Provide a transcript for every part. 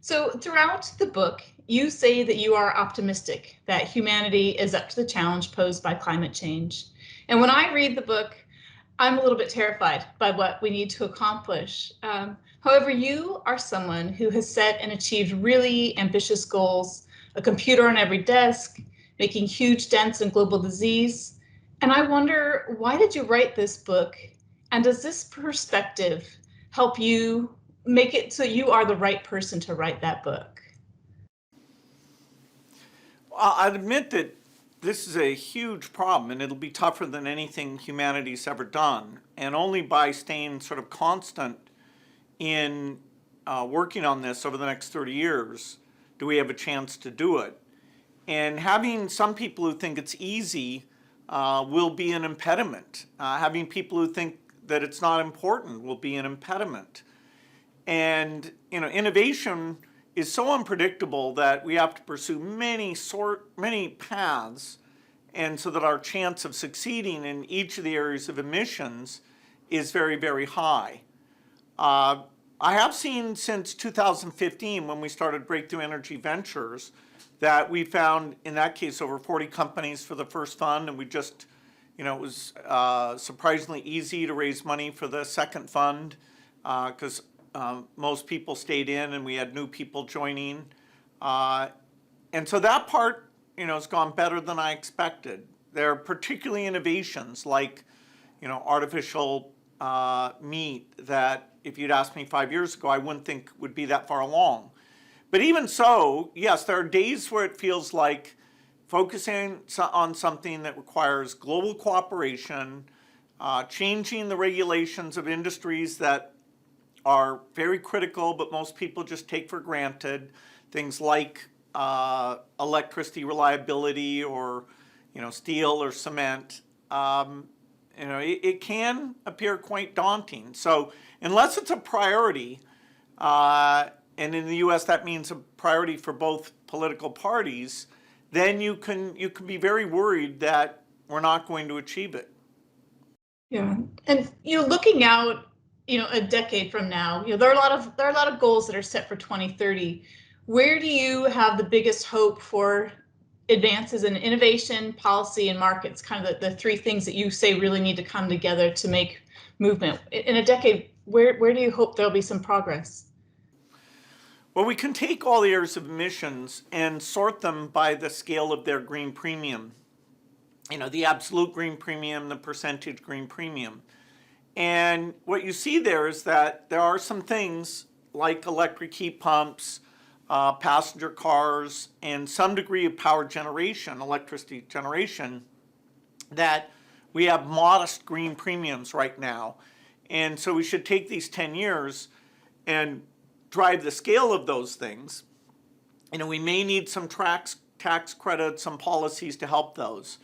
So, throughout the book, you say that you are optimistic that humanity is up to the challenge posed by climate change. And when I read the book, I'm a little bit terrified by what we need to accomplish. However, you are someone who has set and achieved really ambitious goals, a computer on every desk, making huge dents in global disease. And I wonder, why did you write this book? And does this perspective help you make it so you are the right person to write that book? I'd admit that this is a huge problem and it'll be tougher than anything humanity's ever done. And only by staying sort of constant in working on this over the next 30 years do we have a chance to do it. And having some people who think it's easy will be an impediment. Having people who think that it's not important will be an impediment. And innovation is so unpredictable that we have to pursue many paths, and so that our chance of succeeding in each of the areas of emissions is very, very high. I have seen since 2015, when we started Breakthrough Energy Ventures, that we found, in that case, over 40 companies for the first fund, and we just, it was surprisingly easy to raise money for the second fund because most people stayed in and we had new people joining. And so that part, has gone better than I expected. There are particularly innovations like, artificial meat that if you'd asked me 5 years ago, I wouldn't think would be that far along. But even so, yes, there are days where it feels like focusing on something that requires global cooperation, changing the regulations of industries that are very critical, but most people just take for granted, things like electricity reliability or steel or cement. It can appear quite daunting. So unless it's a priority, and in the U.S. that means a priority for both political parties, then you can be very worried that we're not going to achieve it. Yeah, and looking out, a decade from now, there are a lot of goals that are set for 2030. Where do you have the biggest hope for advances in innovation, policy, and markets? Kind of the three things that you say really need to come together to make movement in a decade. Where do you hope there'll be some progress? Well, we can take all the areas of emissions and sort them by the scale of their green premium. The absolute green premium, the percentage green premium. And what you see there is that there are some things like electric heat pumps, passenger cars, and some degree of power generation, electricity generation, that we have modest green premiums right now. And so we should take these 10 years and drive the scale of those things. We may need some tax credits, some policies to help those.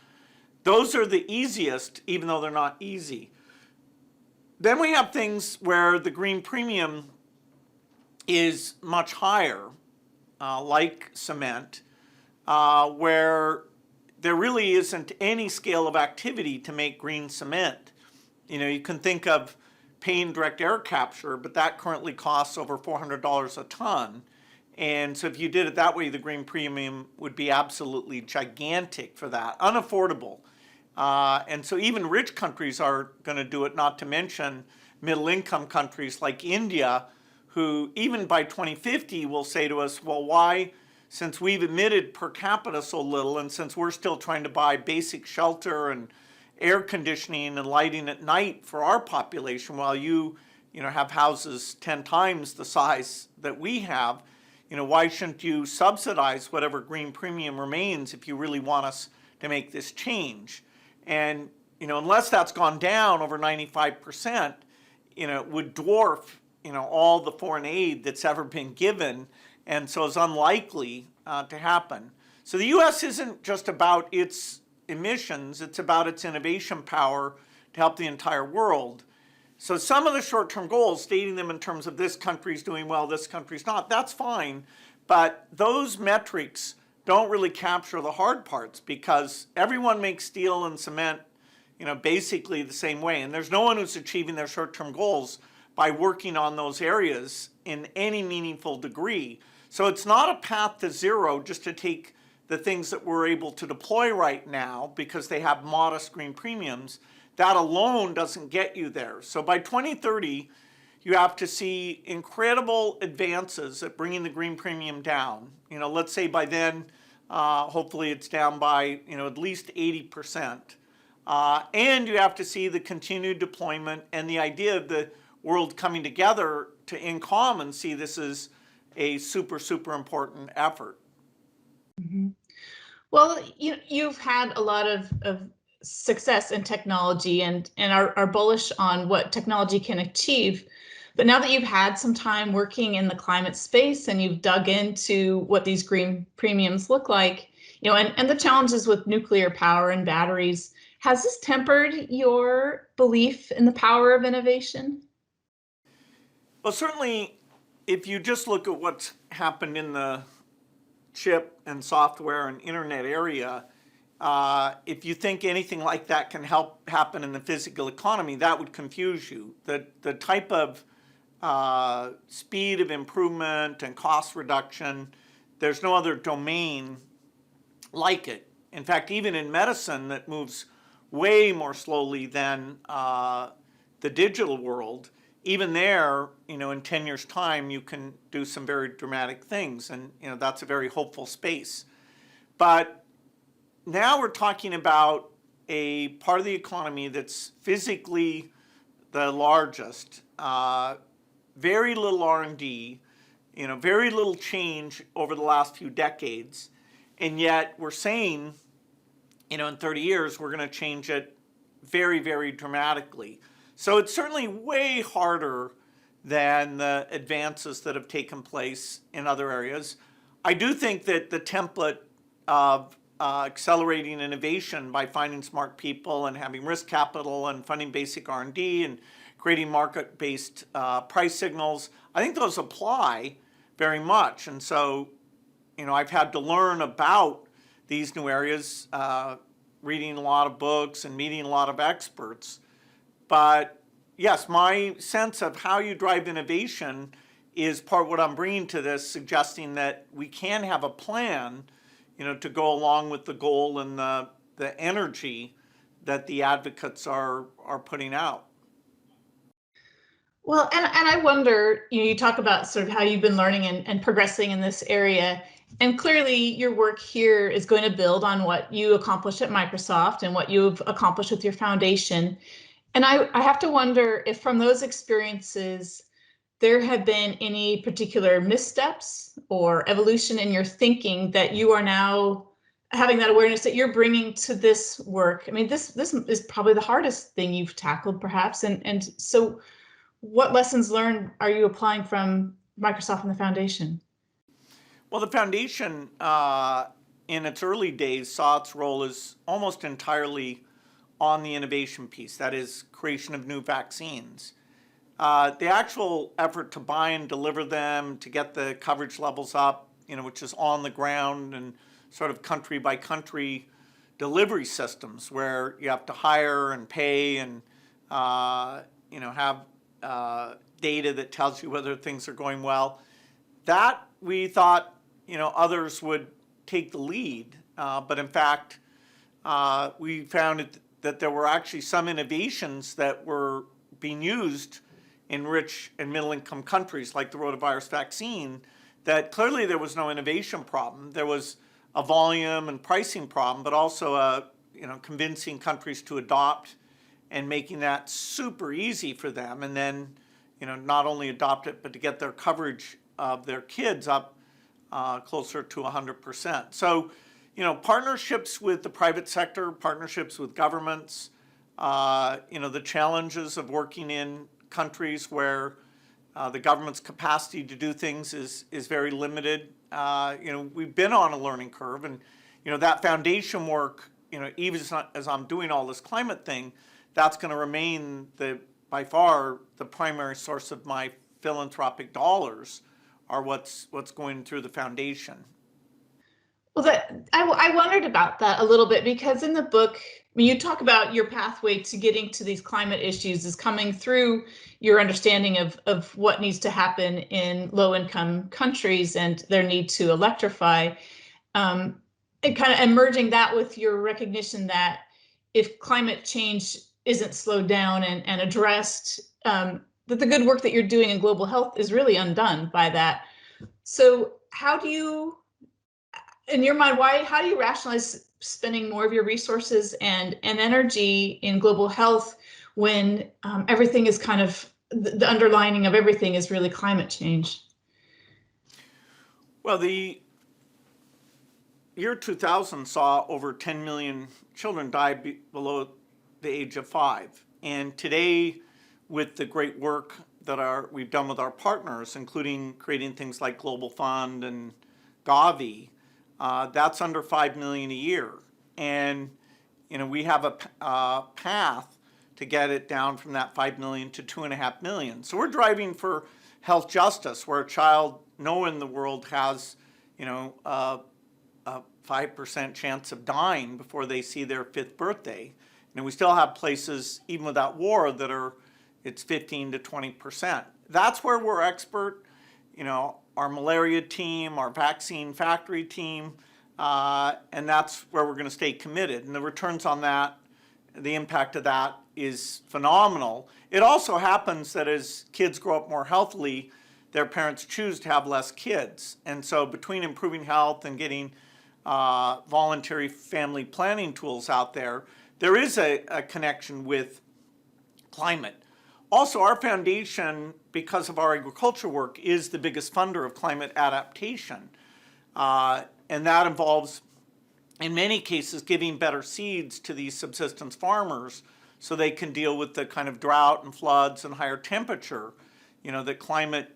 Those are the easiest, even though they're not easy. Then we have things where the green premium is much higher, like cement, where there really isn't any scale of activity to make green cement. You can think of paying direct air capture, but that currently costs over $400 a ton. And so if you did it that way, the green premium would be absolutely gigantic for that, unaffordable. And so even rich countries are going to do it, not to mention middle-income countries like India, who even by 2050 will say to us, well, why, since we've emitted per capita so little, and since we're still trying to buy basic shelter and air conditioning and lighting at night for our population, while you have houses 10 times the size that we have, why shouldn't you subsidize whatever green premium remains if you really want us to make this change? And unless that's gone down over 95%, it would dwarf all the foreign aid that's ever been given, and so it's unlikely to happen. So the U.S. isn't just about its emissions, it's about its innovation power to help the entire world. So some of the short-term goals, stating them in terms of this country's doing well, this country's not, that's fine, but those metrics don't really capture the hard parts, because everyone makes steel and cement, basically the same way, and there's no one who's achieving their short-term goals by working on those areas in any meaningful degree. So it's not a path to zero just to take the things that we're able to deploy right now because they have modest green premiums. That alone doesn't get you there. So by 2030, you have to see incredible advances at bringing the green premium down. Let's say by then, hopefully it's down by at least 80%. And you have to see the continued deployment and the idea of the world coming together to in common see this as a super, super important effort. Mm-hmm. Well, you've had a lot of success in technology and are bullish on what technology can achieve. But now that you've had some time working in the climate space and you've dug into what these green premiums look like, and the challenges with nuclear power and batteries, has this tempered your belief in the power of innovation? Well, certainly, if you just look at what's happened in the chip and software and internet area, if you think anything like that can help happen in the physical economy, that would confuse you. The type of speed of improvement and cost reduction, there's no other domain like it. In fact, even in medicine that moves way more slowly than the digital world, even there, in 10 years' time, you can do some very dramatic things, and that's a very hopeful space. But now we're talking about a part of the economy that's physically the largest, very little R&D, very little change over the last few decades, and yet we're saying, in 30 years, we're going to change it very, very dramatically. So it's certainly way harder than the advances that have taken place in other areas. I do think that the template of accelerating innovation by finding smart people and having risk capital and funding basic R&D and creating market-based price signals, I think those apply very much. And so, I've had to learn about these new areas, reading a lot of books and meeting a lot of experts. But yes, my sense of how you drive innovation is part of what I'm bringing to this, suggesting that we can have a plan, to go along with the goal and the energy that the advocates are putting out. Well, and I wonder, you talk about sort of how you've been learning and progressing in this area. And clearly your work here is going to build on what you accomplished at Microsoft and what you've accomplished with your foundation. And I have to wonder if from those experiences, there have been any particular missteps or evolution in your thinking that you are now having that awareness that you're bringing to this work. I mean, this is probably the hardest thing you've tackled, perhaps. And so what lessons learned are you applying from Microsoft and the foundation? Well, the foundation, in its early days, saw its role as almost entirely on the innovation piece, that is, creation of new vaccines. The actual effort to buy and deliver them, to get the coverage levels up, which is on the ground and sort of country by country delivery systems where you have to hire and pay and have data that tells you whether things are going well. That we thought others would take the lead, but in fact we found that there were actually some innovations that were being used in rich and middle income countries like the rotavirus vaccine, that clearly there was no innovation problem. There was a volume and pricing problem, but also convincing countries to adopt and making that super easy for them, and then not only adopt it, but to get their coverage of their kids up closer to 100%. So, partnerships with the private sector, partnerships with governments, the challenges of working in countries where the government's capacity to do things is very limited. We've been on a learning curve, and that foundation work, even as I'm doing all this climate thing, that's going to remain by far the primary source of my philanthropic dollars, are what's going through the foundation. Well, I wondered about that a little bit because in the book, when you talk about your pathway to getting to these climate issues is coming through your understanding of what needs to happen in low-income countries and their need to electrify, and kind of merging that with your recognition that if climate change isn't slowed down and addressed, that the good work that you're doing in global health is really undone by that. So how do you, in your mind, how do you rationalize spending more of your resources and energy in global health when everything is kind of, the underlining of everything is really climate change? Well, the year 2000 saw over 10 million children die below the age of 5. And today, with the great work that we've done with our partners, including creating things like Global Fund and Gavi, that's under 5 million a year. And we have a path to get it down from that 5 million to 2.5 million. So we're driving for health justice, where a child nowhere in the world has a 5% chance of dying before they see their 5th birthday. And we still have places, even without war, that it's 15 to 20%. That's where we're expert. Our malaria team, our vaccine factory team, and that's where we're going to stay committed. And the returns on that, the impact of that is phenomenal. It also happens that as kids grow up more healthily, their parents choose to have less kids. And so between improving health and getting voluntary family planning tools out there, there is a connection with climate. Also, our foundation, because of our agriculture work, is the biggest funder of climate adaptation. And that involves, in many cases, giving better seeds to these subsistence farmers so they can deal with the kind of drought and floods and higher temperature. That climate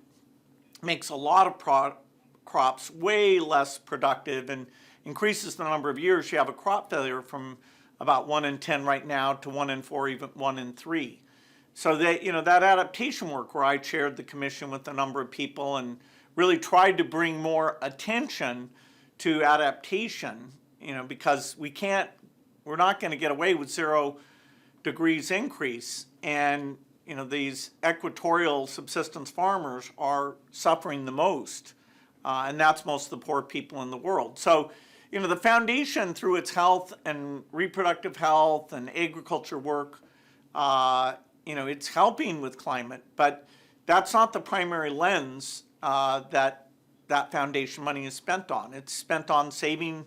makes a lot of crops way less productive and increases the number of years you have a crop failure from about 1 in 10 right now to 1 in 4, even 1 in 3. So that adaptation work, where I chaired the commission with a number of people and really tried to bring more attention to adaptation, because we're not going to get away with 0 degrees increase. And these equatorial subsistence farmers are suffering the most, and that's most of the poor people in the world. So the foundation, through its health and reproductive health and agriculture work, it's helping with climate, but that's not the primary lens that foundation money is spent on. It's spent on saving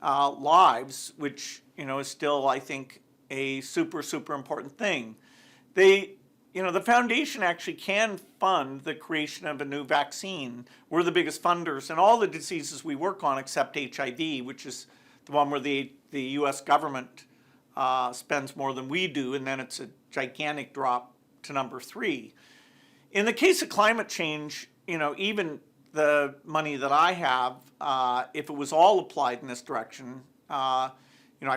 lives, which is still, I think, a super, super important thing. The foundation actually can fund the creation of a new vaccine. We're the biggest funders in all the diseases we work on except HIV, which is the one where the U.S. government spends more than we do, and then it's a gigantic drop to number 3. In the case of climate change, even the money that I have, if it was all applied in this direction, I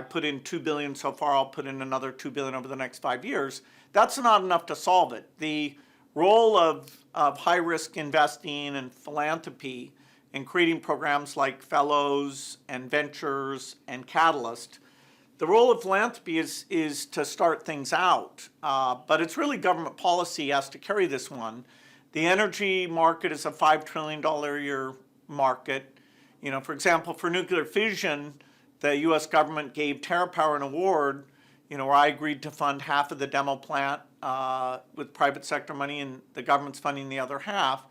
put in $2 billion so far, I'll put in another $2 billion over the next 5 years. That's not enough to solve it. The role of high-risk investing and philanthropy and creating programs like Fellows and Ventures and Catalyst, the role of philanthropy is to start things out. But it's really government policy has to carry this one. The energy market is a $5 trillion a year market. For example, for nuclear fission, the U.S. government gave TerraPower an award, where I agreed to fund half of the demo plant with private sector money and the government's funding the other half.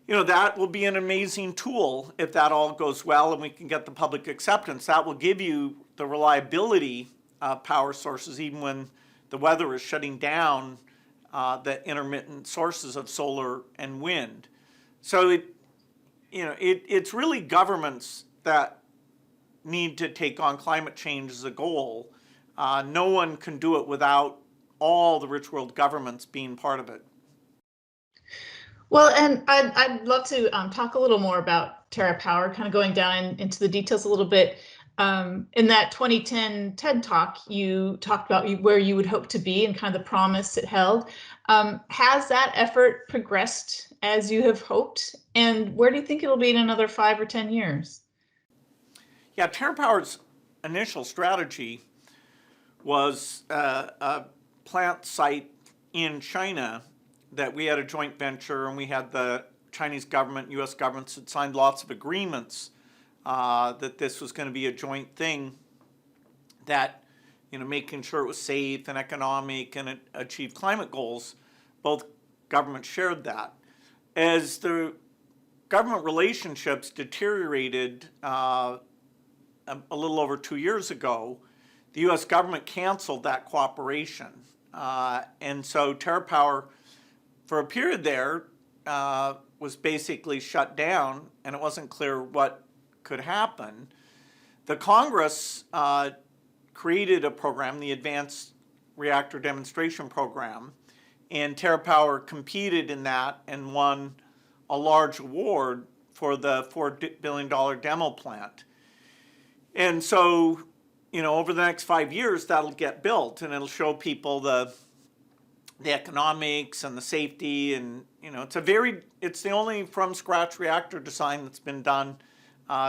That will be an amazing tool if that all goes well and we can get the public acceptance. That will give you the reliability of power sources even when the weather is shutting down the intermittent sources of solar and wind. So it's really governments that need to take on climate change as a goal. No one can do it without all the rich world governments being part of it. Well, and I'd love to talk a little more about TerraPower, kind of going down into the details a little bit. In that 2010 TED Talk, you talked about where you would hope to be and kind of the promise it held. Has that effort progressed as you have hoped? And where do you think it'll be in another 5 or 10 years? Yeah, TerraPower's initial strategy was a plant site in China that we had a joint venture, and we had the Chinese government, U.S. governments had signed lots of agreements that this was going to be a joint thing that, making sure it was safe and economic and it achieved climate goals. Both governments shared that. As the government relationships deteriorated a little over 2 years ago, the U.S. government canceled that cooperation. And so TerraPower, for a period there, was basically shut down, and it wasn't clear what could happen. The Congress created a program, the Advanced Reactor Demonstration Program, and TerraPower competed in that and won a large award for the $4 billion demo plant. And so, over the next 5 years, that'll get built, and it'll show people the economics and the safety, and it's the only from scratch reactor design that's been done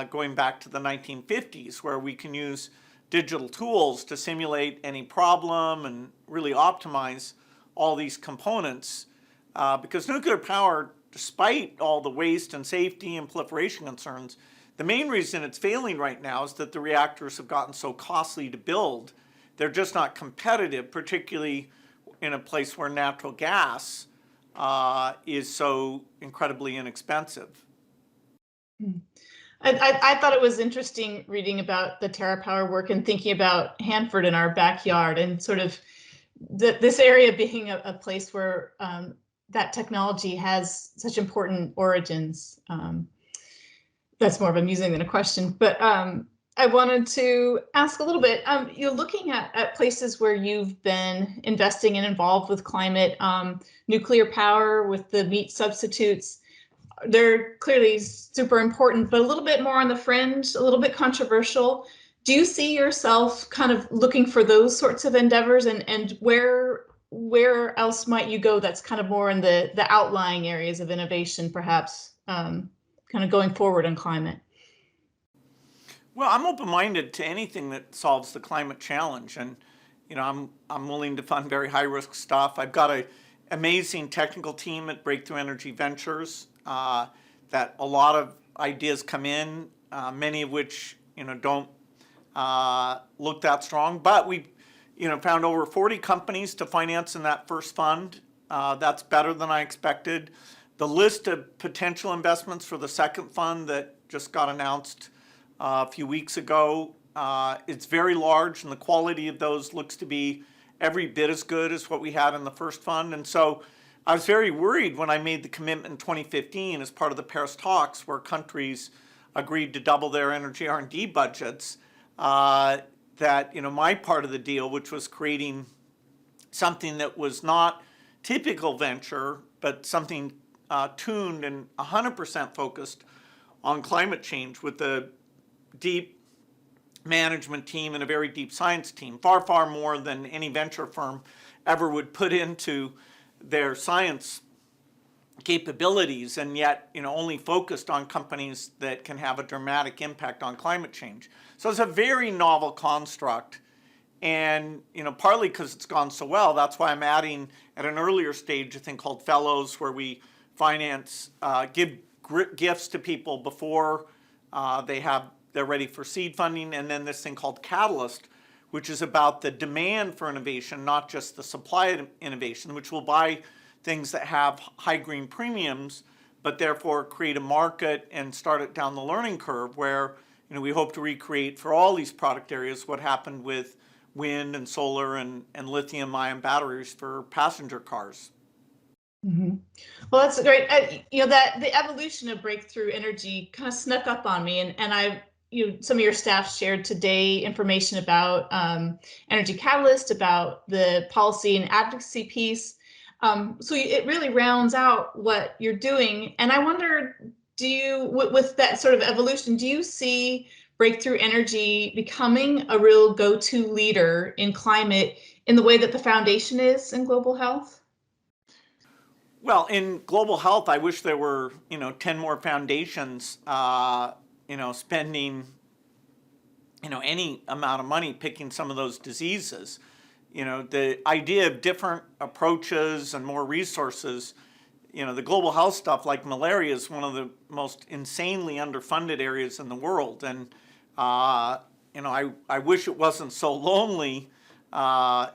going back to the 1950s, where we can use digital tools to simulate any problem and really optimize all these components. Because nuclear power, despite all the waste and safety and proliferation concerns, the main reason it's failing right now is that the reactors have gotten so costly to build. They're just not competitive, particularly in a place where natural gas is so incredibly inexpensive. I thought it was interesting reading about the TerraPower work and thinking about Hanford in our backyard, and sort of this area being a place where that technology has such important origins. That's more of amusing than a question, but I wanted to ask a little bit, you're looking at places where you've been investing and involved with climate, nuclear power with the meat substitutes. They're clearly super important, but a little bit more on the fringe, a little bit controversial. Do you see yourself kind of looking for those sorts of endeavors, and where else might you go that's kind of more in the outlying areas of innovation, perhaps, kind of going forward on climate? Well, I'm open-minded to anything that solves the climate challenge, and I'm willing to fund very high-risk stuff. I've got an amazing technical team at Breakthrough Energy Ventures that a lot of ideas come in, many of which don't look that strong. But we found over 40 companies to finance in that first fund. That's better than I expected. The list of potential investments for the second fund that just got announced a few weeks ago, it's very large, and the quality of those looks to be every bit as good as what we had in the first fund. And so I was very worried when I made the commitment in 2015 as part of the Paris talks, where countries agreed to double their energy R&D budgets, that my part of the deal, which was creating something that was not typical venture, but something tuned and 100% focused on climate change with a deep management team and a very deep science team, far, far more than any venture firm ever would put into their science capabilities, and yet only focused on companies that can have a dramatic impact on climate change. So it's a very novel construct, and partly because it's gone so well, that's why I'm adding at an earlier stage a thing called Fellows, where we finance, give gifts to people before they're ready for seed funding, and then this thing called Catalyst, which is about the demand for innovation, not just the supply of innovation, which will buy things that have high green premiums, but therefore create a market and start it down the learning curve, where we hope to recreate for all these product areas what happened with wind and solar and lithium-ion batteries for passenger cars. Mm-hmm. Well, that's great. That the evolution of breakthrough energy kind of snuck up on me, and some of your staff shared today information about Energy Catalyst, about the policy and advocacy piece. So it really rounds out what you're doing. And I wonder, with that sort of evolution, do you see breakthrough energy becoming a real go-to leader in climate in the way that the foundation is in global health? Well, in global health, I wish there were 10 more foundations spending any amount of money picking some of those diseases. The idea of different approaches and more resources, the global health stuff like malaria is one of the most insanely underfunded areas in the world. And, I wish it wasn't so lonely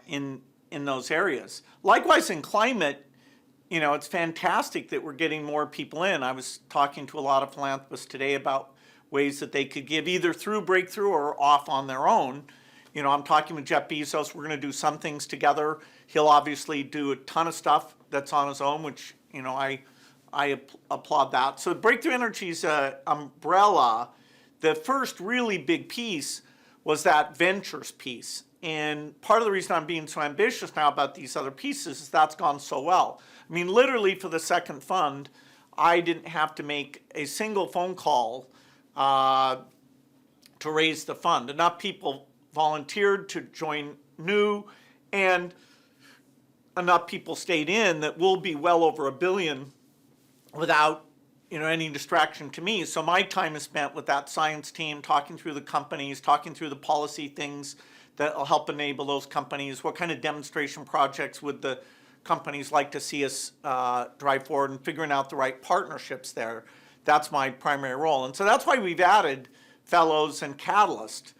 in those areas. Likewise, in climate, it's fantastic that we're getting more people in. I was talking to a lot of philanthropists today about ways that they could give either through Breakthrough or off on their own. I'm talking with Jeff Bezos. We're going to do some things together. He'll obviously do a ton of stuff that's on his own, which, I applaud that. So Breakthrough Energy's umbrella, the first really big piece was that ventures piece. And part of the reason I'm being so ambitious now about these other pieces is that's gone so well. I mean, literally for the second fund, I didn't have to make a single phone call to raise the fund. Enough people volunteered to join new, and enough people stayed in that we'll be well over $1 billion without any distraction to me. So my time is spent with that science team, talking through the companies, talking through the policy things that will help enable those companies. What kind of demonstration projects would the companies like to see us drive forward, and figuring out the right partnerships there. That's my primary role. And so that's why we've added fellows and Catalyst.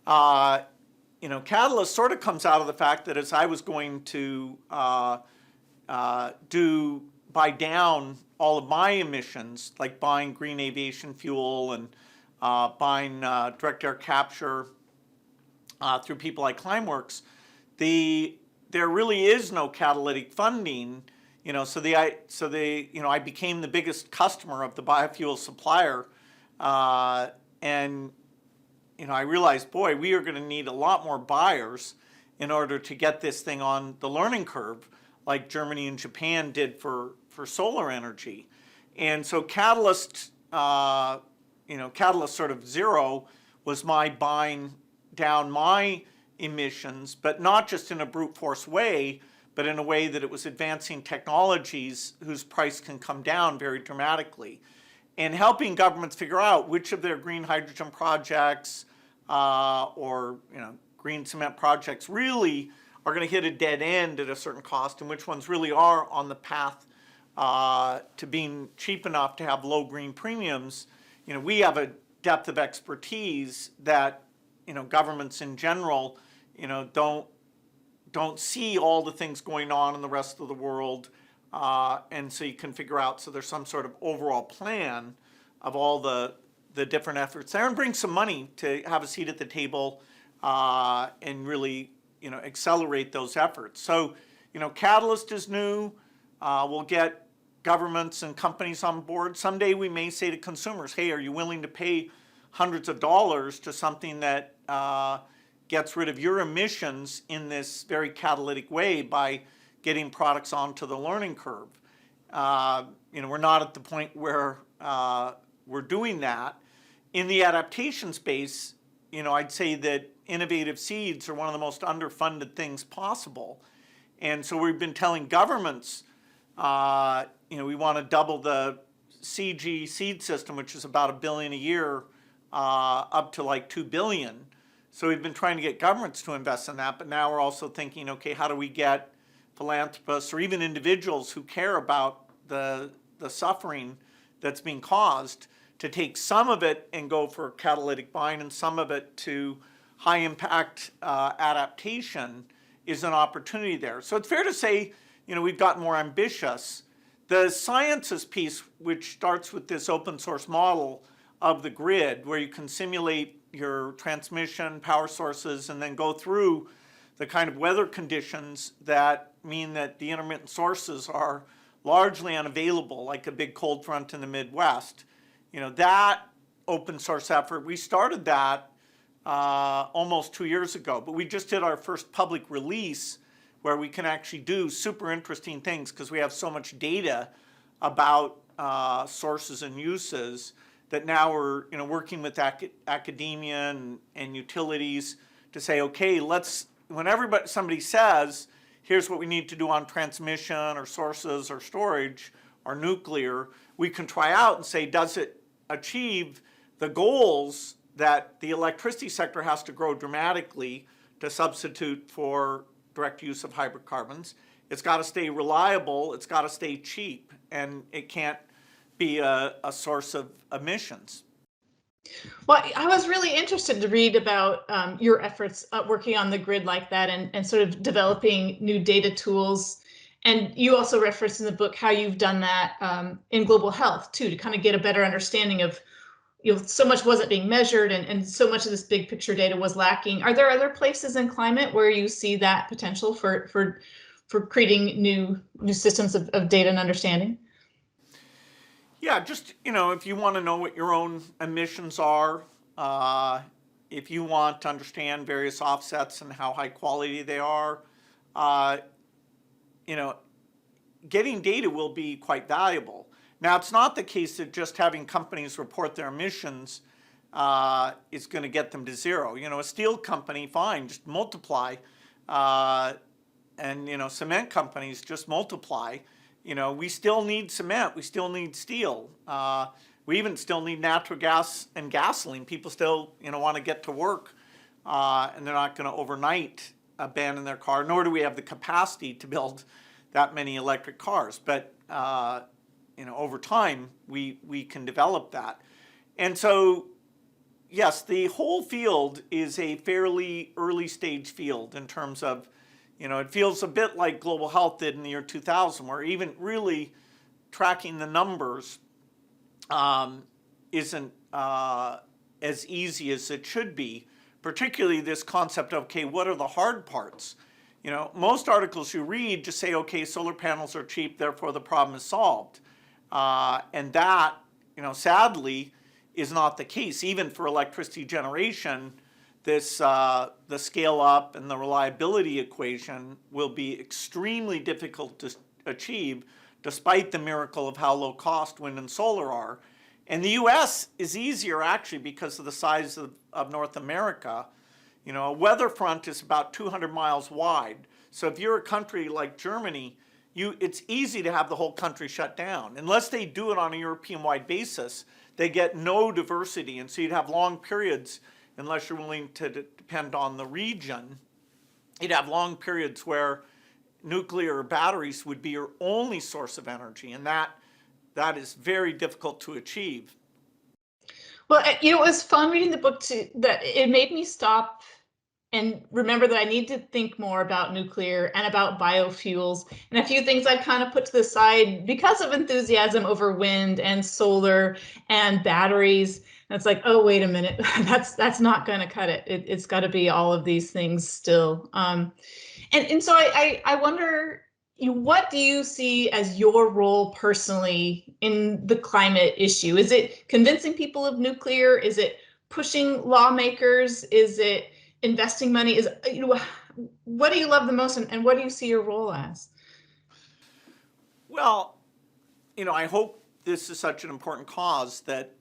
Catalyst sort of comes out of the fact that as I was going to buy down all of my emissions, like buying green aviation fuel and buying direct air capture through people like Climeworks, there really is no catalytic funding. I became the biggest customer of the biofuel supplier, and I realized, boy, we are going to need a lot more buyers in order to get this thing on the learning curve, like Germany and Japan did for solar energy. And so Catalyst, Catalyst sort of zero was my buying down my emissions, but not just in a brute force way, but in a way that it was advancing technologies whose price can come down very dramatically, and helping governments figure out which of their green hydrogen projects or green cement projects really are going to hit a dead end at a certain cost, and which ones really are on the path to being cheap enough to have low green premiums. We have a depth of expertise that governments in general don't see all the things going on in the rest of the world, and so you can figure out, so there's some sort of overall plan of all the different efforts there, and bring some money to have a seat at the table and really accelerate those efforts. So Catalyst is new. We'll get governments and companies on board. Someday we may say to consumers, hey, are you willing to pay hundreds of dollars to something that gets rid of your emissions in this very catalytic way by getting products onto the learning curve? We're not at the point where we're doing that. In the adaptation space, I'd say that innovative seeds are one of the most underfunded things possible. And so we've been telling governments, we want to double the CG seed system, which is about $1 billion a year, up to like $2 billion. So we've been trying to get governments to invest in that, but now we're also thinking, okay, how do we get philanthropists or even individuals who care about the suffering that's being caused to take some of it and go for catalytic buying, and some of it to high impact adaptation is an opportunity there. So it's fair to say, we've gotten more ambitious. The sciences piece, which starts with this open source model of the grid, where you can simulate your transmission, power sources, and then go through the kind of weather conditions that mean that the intermittent sources are largely unavailable, like a big cold front in the Midwest. That open source effort, we started that almost 2 years ago, but we just did our first public release where we can actually do super interesting things because we have so much data about sources and uses that now we're working with academia and utilities to say, okay, when somebody says, here's what we need to do on transmission or sources or storage or nuclear, we can try out and say, does it achieve the goals that the electricity sector has to grow dramatically to substitute for direct use of hydrocarbons. It's got to stay reliable, it's got to stay cheap, and it can't be a source of emissions. Well, I was really interested to read about your efforts working on the grid like that, and sort of developing new data tools. And you also referenced in the book how you've done that in global health too, to kind of get a better understanding of, so much wasn't being measured, and so much of this big picture data was lacking. Are there other places in climate where you see that potential for creating new systems of data and understanding? Yeah, just, if you want to know what your own emissions are, if you want to understand various offsets and how high quality they are, uh, getting data will be quite valuable. Now, it's not the case that just having companies report their emissions is going to get them to zero. A steel company, fine, just multiply. And cement companies just multiply. We still need cement. We still need steel. We even still need natural gas and gasoline. People still, want to get to work, and they're not going to overnight abandon their car. Nor do we have the capacity to build that many electric cars. But over time, we can develop that. And so, yes, the whole field is a fairly early stage field in terms of, it feels a bit like global health did in the year 2000, where even really tracking the numbers isn't as easy as it should be, particularly this concept of, okay, what are the hard parts? Most articles you read just say, okay, solar panels are cheap, therefore the problem is solved. And that, sadly, is not the case. Even for electricity generation, this the scale up and the reliability equation will be extremely difficult to achieve, despite the miracle of how low cost wind and solar are. And the US is easier actually because of the size of North America. A weather front is about 200 miles wide. So if you're a country like Germany, it's easy to have the whole country shut down. Unless they do it on a European-wide basis, they get no diversity. And so you'd have long periods, unless you're willing to depend on the region, you'd have long periods where nuclear batteries would be your only source of energy. And that is very difficult to achieve. Well, it was fun reading the book too, that it made me stop and remember that I need to think more about nuclear and about biofuels, and a few things I kind of put to the side because of enthusiasm over wind and solar and batteries. And it's like, oh, wait a minute, that's not going to cut it. It's got to be all of these things still. And so I wonder, what do you see as your role personally in the climate issue? Is it convincing people of nuclear? Is it pushing lawmakers? Is it investing money? What do you love the most, and what do you see your role as? Well, I hope this is such an important cause that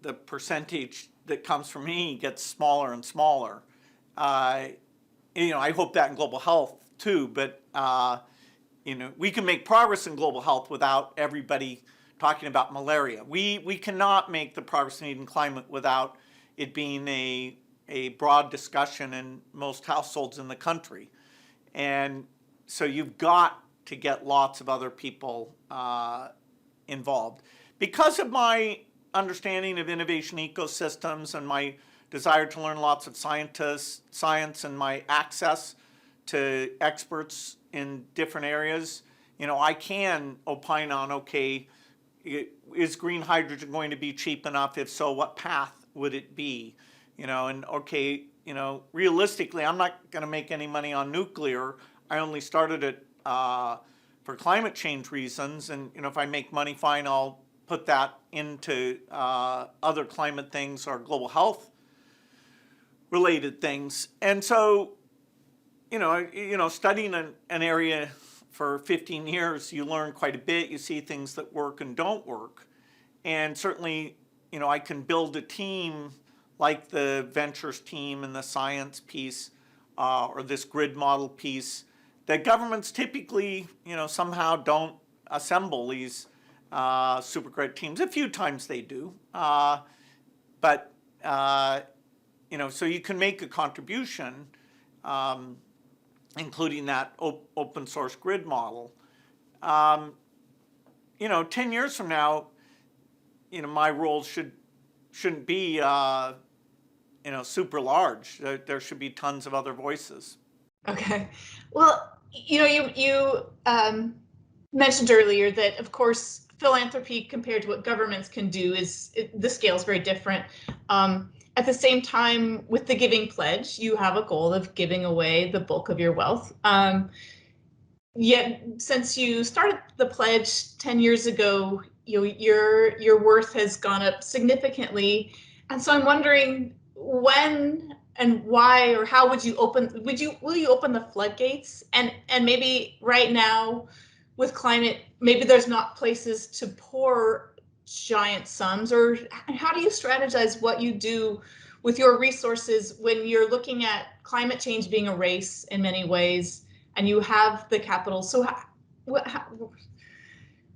the percentage that comes from me gets smaller and smaller. I hope that in global health too, but we can make progress in global health without everybody talking about malaria. We cannot make the progress needed in climate without it being a broad discussion in most households in the country. And so you've got to get lots of other people involved. Because of my understanding of innovation ecosystems and my desire to learn lots of science and my access to experts in different areas, I can opine on, okay, is green hydrogen going to be cheap enough? If so, what path would it be? And okay, realistically, I'm not going to make any money on nuclear. I only started it for climate change reasons, and if I make money, fine, I'll put that into other climate things or global health related things. And so, studying an area for 15 years, you learn quite a bit. You see things that work and don't work, and certainly, I can build a team like the ventures team and the science piece, or this grid model piece, that governments typically, somehow don't assemble these super great teams. A few times they do. but so you can make a contribution, including that open source grid model. 10 years from now, my role shouldn't be super large. There should be tons of other voices. Okay. Well, you mentioned earlier that, of course, philanthropy compared to what governments can do the scale is very different. At the same time, with the Giving Pledge, you have a goal of giving away the bulk of your wealth. Yet, since you started the pledge 10 years ago, your worth has gone up significantly. And so I'm wondering when and why or how will you open the floodgates? And maybe right now with climate, maybe there's not places to pour giant sums, or how do you strategize what you do with your resources when you're looking at climate change being a race in many ways and you have the capital? So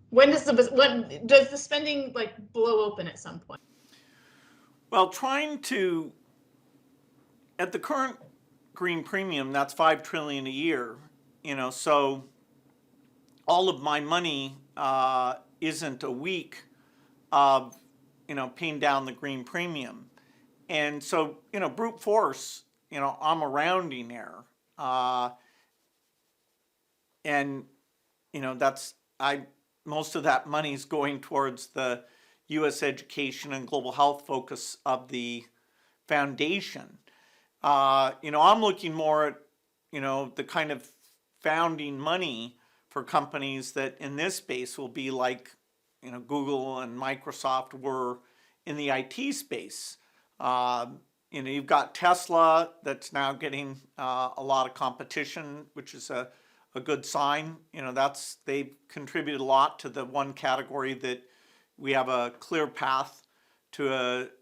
when does the spending blow open at some point? Well, at the current green premium, that's $5 trillion a year, so all of my money isn't a week of, paying down the green premium. And so, brute force, I'm a rounding error. And, most of that money is going towards the U.S. education and global health focus of the foundation. I'm looking more at, the kind of founding money for companies that in this space will be like, Google and Microsoft were in the IT space. You've got Tesla that's now getting a lot of competition, which is a good sign. They've contributed a lot to the one category that we have a clear path to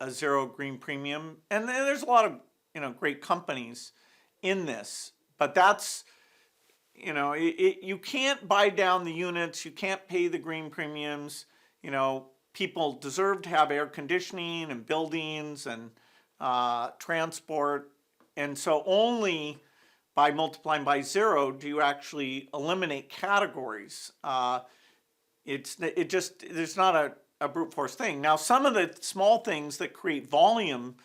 a zero green premium. And then there's a lot of great companies in this, but that's you can't buy down the units, you can't pay the green premiums. People deserve to have air conditioning and buildings and transport, and so only by multiplying by zero do you actually eliminate categories. There's not a brute force thing. Now, some of the small things that create volume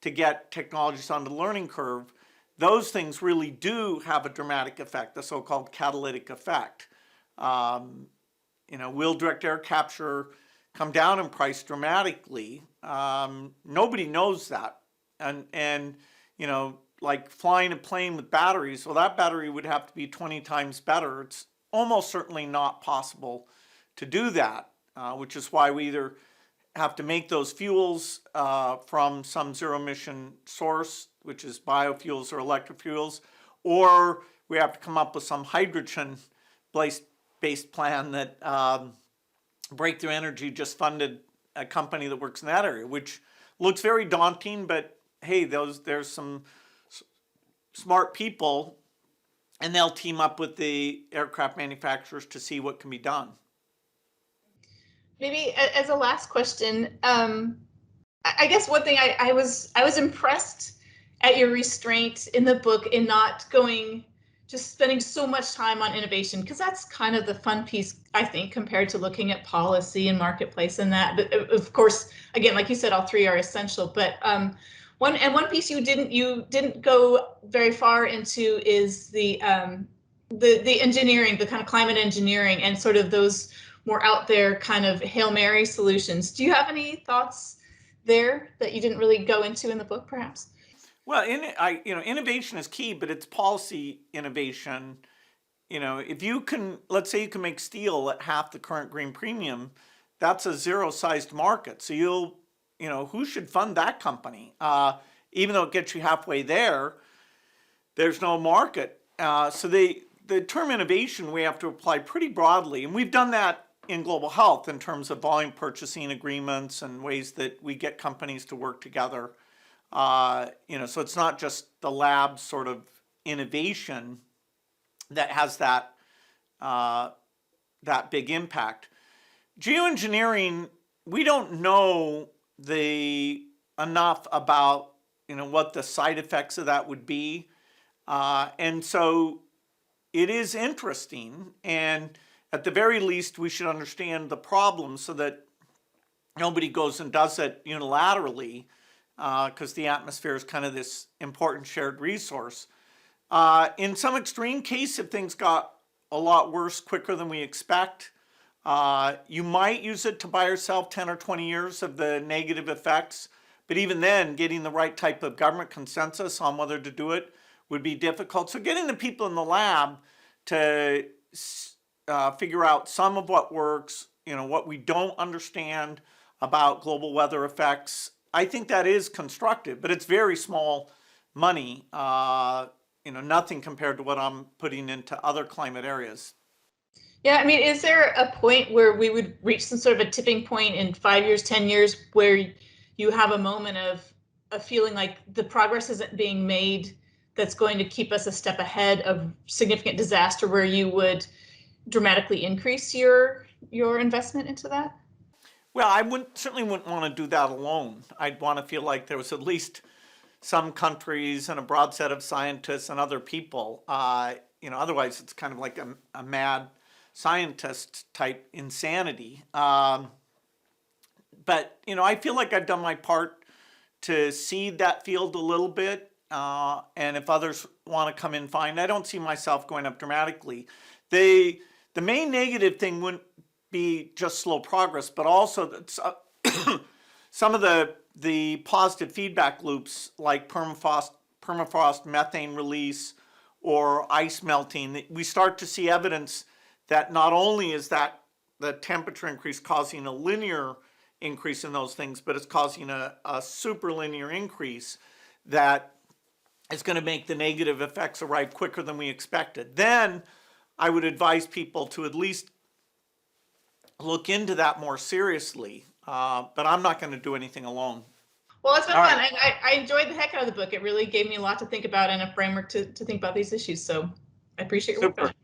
to get technologies on the learning curve, those things really do have a dramatic effect, the so-called catalytic effect. Will direct air capture come down in price dramatically? Nobody knows that. And like flying a plane with batteries, well, that battery would have to be 20 times better. It's almost certainly not possible to do that, which is why we either have to make those fuels from some zero emission source, which is biofuels or electric fuels, or we have to come up with some hydrogen based plan that Breakthrough Energy just funded a company that works in that area, which looks very daunting, but hey, there's some smart people and they'll team up with the aircraft manufacturers to see what can be done. Maybe as a last question, I guess one thing I was impressed at your restraint in the book in not just spending so much time on innovation, because that's kind of the fun piece, I think, compared to looking at policy and marketplace and that. But of course, again, like you said, all three are essential. But one piece you didn't go very far into is the engineering, the kind of climate engineering, and sort of those more out there kind of Hail Mary solutions. Do you have any thoughts there that you didn't really go into in the book, perhaps? Well, innovation is key, but it's policy innovation. If you can, let's say you can make steel at half the current green premium, that's a zero-sized market. So who should fund that company? Even though it gets you halfway there, there's no market. So the term innovation we have to apply pretty broadly, and we've done that in global health in terms of volume purchasing agreements and ways that we get companies to work together. So it's not just the lab sort of innovation that has that big impact. Geoengineering, we don't know the enough about what the side effects of that would be, and so it is interesting. And at the very least, we should understand the problem so that nobody goes and does it unilaterally, because the atmosphere is kind of this important shared resource. In some extreme case, if things got a lot worse quicker than we expect, you might use it to buy yourself 10 or 20 years of the negative effects. But even then, getting the right type of government consensus on whether to do it would be difficult. So getting the people in the lab to figure out some of what works, what we don't understand about global weather effects, I think that is constructive, but it's very small money, nothing compared to what I'm putting into other climate areas. Yeah, I mean, is there a point where we would reach some sort of a tipping point in 5 years, 10 years, where you have a moment of feeling like the progress isn't being made that's going to keep us a step ahead of significant disaster, where you would dramatically increase your investment into that? Well, I certainly wouldn't want to do that alone. I'd want to feel like there was at least some countries and a broad set of scientists and other people. Otherwise it's kind of like a mad scientist type insanity. But I feel like I've done my part to seed that field a little bit. And if others want to come in, fine. I don't see myself going up dramatically. The main negative thing wouldn't be just slow progress, but also that some of the positive feedback loops, like permafrost methane release or ice melting, we start to see evidence that not only is that the temperature increase causing a linear increase in those things, but it's causing a super linear increase that is going to make the negative effects arrive quicker than we expected. Then I would advise people to at least look into that more seriously, but I'm not going to do anything alone. Well, it's been fun. I enjoyed the heck out of the book. It really gave me a lot to think about and a framework to think about these issues. So I appreciate your work on it.